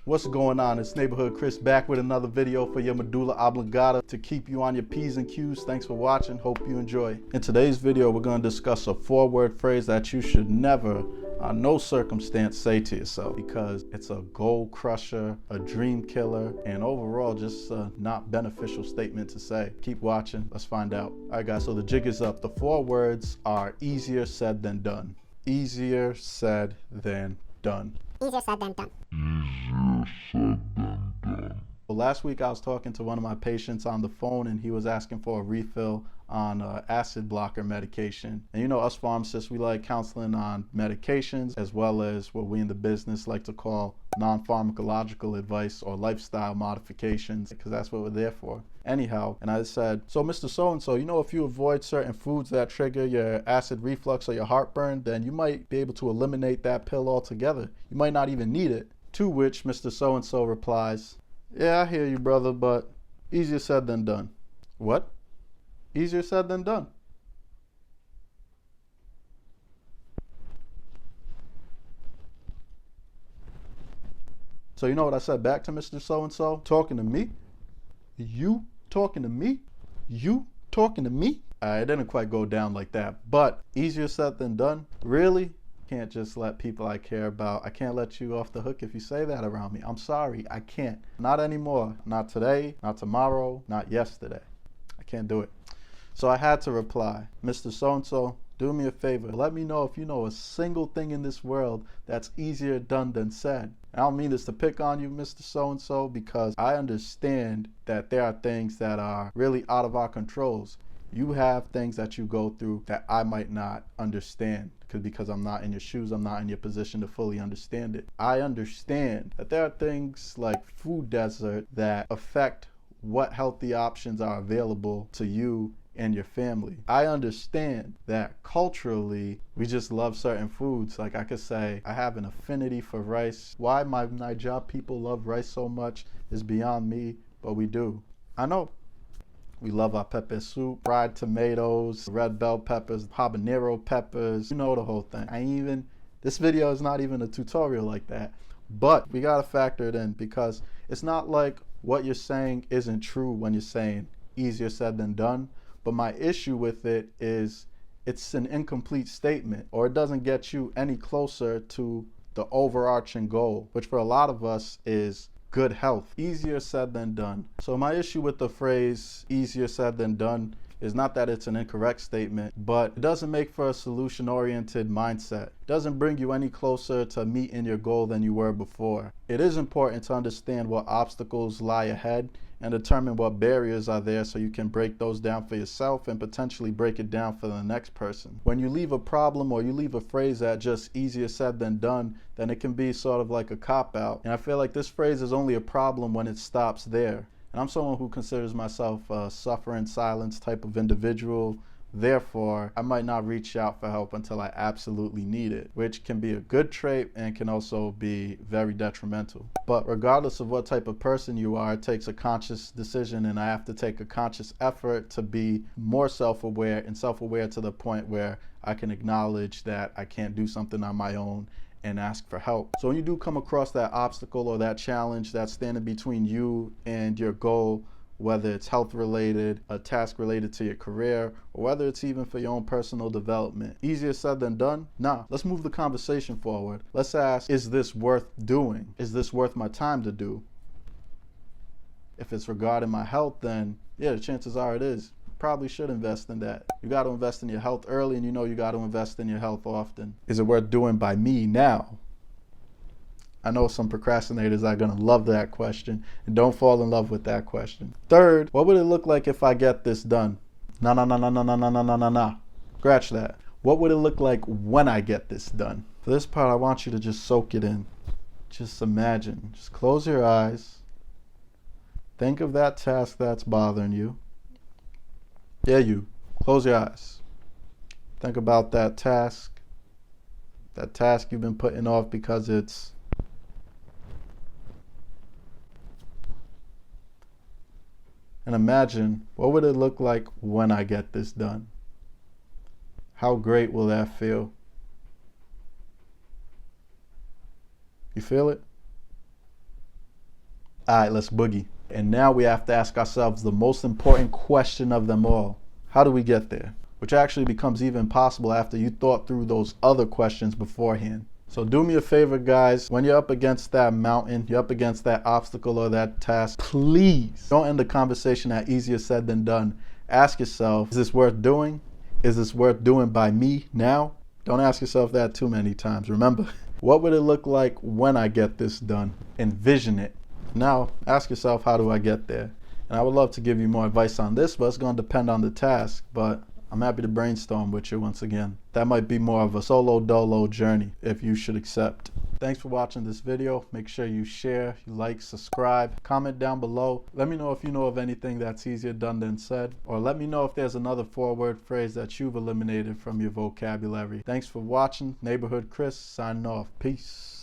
What's going on? It's Neighborhood Chris back with another video for your medulla oblongata to keep you on your P's and Q's. Thanks for watching. Hope you enjoy. In today's video, we're going to discuss a 4-word phrase that you should never, on no circumstance, say to yourself because it's a goal crusher, a dream killer, and overall just a not beneficial statement to say. Keep watching. Let's find out. All right, guys, so the jig is up. The 4 words are easier said than done. Easier said than done. Easier said than done. Well, last week I was talking to one of my patients on the phone and he was asking for a refill on acid blocker medication. And you know, us pharmacists, we like counseling on medications as well as what we in the business like to call non-pharmacological advice or lifestyle modifications, because that's what we're there for. Anyhow, and I said, so Mr. So-and-so, you know, if you avoid certain foods that trigger your acid reflux or your heartburn, then you might be able to eliminate that pill altogether. You might not even need it. To which Mr. So-and-so replies, yeah, I hear you, brother, but easier said than done. What? Easier said than done. So you know what I said back to Mr. So-and-so? Talking to me? You talking to me? You talking to me? It didn't quite go down like that, but easier said than done? Really? Can't just let people I care about, I can't let you off the hook if you say that around me. I'm sorry, I can't. Not anymore. Not today, not tomorrow, not yesterday. I can't do it. So I had to reply, Mr. So-and-so, do me a favor. Let me know if you know a single thing in this world that's easier done than said. I don't mean this to pick on you, Mr. So-and-so, because I understand that there are things that are really out of our controls. You have things that you go through that I might not understand because I'm not in your shoes, I'm not in your position to fully understand it. I understand that there are things like food desert that affect what healthy options are available to you and your family. I understand that culturally we just love certain foods. Like I could say I have an affinity for rice. Why my Niger people love rice so much is beyond me, but we do. I know. We love our pepper soup, fried tomatoes, red bell peppers, habanero peppers, you know the whole thing. This video is not even a tutorial like that, but we gotta factor it in because it's not like what you're saying isn't true when you're saying easier said than done, but my issue with it is it's an incomplete statement, or it doesn't get you any closer to the overarching goal, which for a lot of us is good health. Easier said than done. So my issue with the phrase easier said than done is not that it's an incorrect statement, but it doesn't make for a solution-oriented mindset. It doesn't bring you any closer to meeting your goal than you were before. It is important to understand what obstacles lie ahead and determine what barriers are there so you can break those down for yourself and potentially break it down for the next person. When you leave a problem or you leave a phrase at just easier said than done, then it can be sort of like a cop-out. And I feel like this phrase is only a problem when it stops there. And I'm someone who considers myself a suffer in silence type of individual. Therefore, I might not reach out for help until I absolutely need it, which can be a good trait and can also be very detrimental. But regardless of what type of person you are, it takes a conscious decision, and I have to take a conscious effort to be more self-aware and self-aware to the point where I can acknowledge that I can't do something on my own and ask for help. So when you do come across that obstacle or that challenge that's standing between you and your goal, whether it's health related, a task related to your career, or whether it's even for your own personal development. Easier said than done? Nah, let's move the conversation forward. Let's ask, is this worth doing? Is this worth my time to do? If it's regarding my health, then yeah, the chances are it is. Probably should invest in that. You got to invest in your health early, and you know you got to invest in your health often. Is it worth doing by me now? I know some procrastinators are going to love that question, and don't fall in love with that question. Third, what would it look like if I get this done? Nah. Scratch that. What would it look like when I get this done? For this part, I want you to just soak it in. Just imagine. Just close your eyes. Think of that task that's bothering you. Yeah, you. Close your eyes. Think about that task you've been putting off because it's and imagine, what would it look like when I get this done? How great will that feel? You feel it? All right, let's boogie. And now we have to ask ourselves the most important question of them all. How do we get there? Which actually becomes even possible after you thought through those other questions beforehand. So do me a favor, guys. When you're up against that mountain, you're up against that obstacle or that task, please don't end the conversation at easier said than done. Ask yourself, is this worth doing? Is this worth doing by me now? Don't ask yourself that too many times. Remember, what would it look like when I get this done? Envision it. Now, ask yourself, how do I get there? And I would love to give you more advice on this, but it's going to depend on the task. But I'm happy to brainstorm with you once again. That might be more of a solo dolo journey if you should accept. Thanks for watching this video. Make sure you share, you like, subscribe, comment down below. Let me know if you know of anything that's easier done than said, or let me know if there's another 4-word phrase that you've eliminated from your vocabulary. Thanks for watching. Neighborhood Chris signing off. Peace.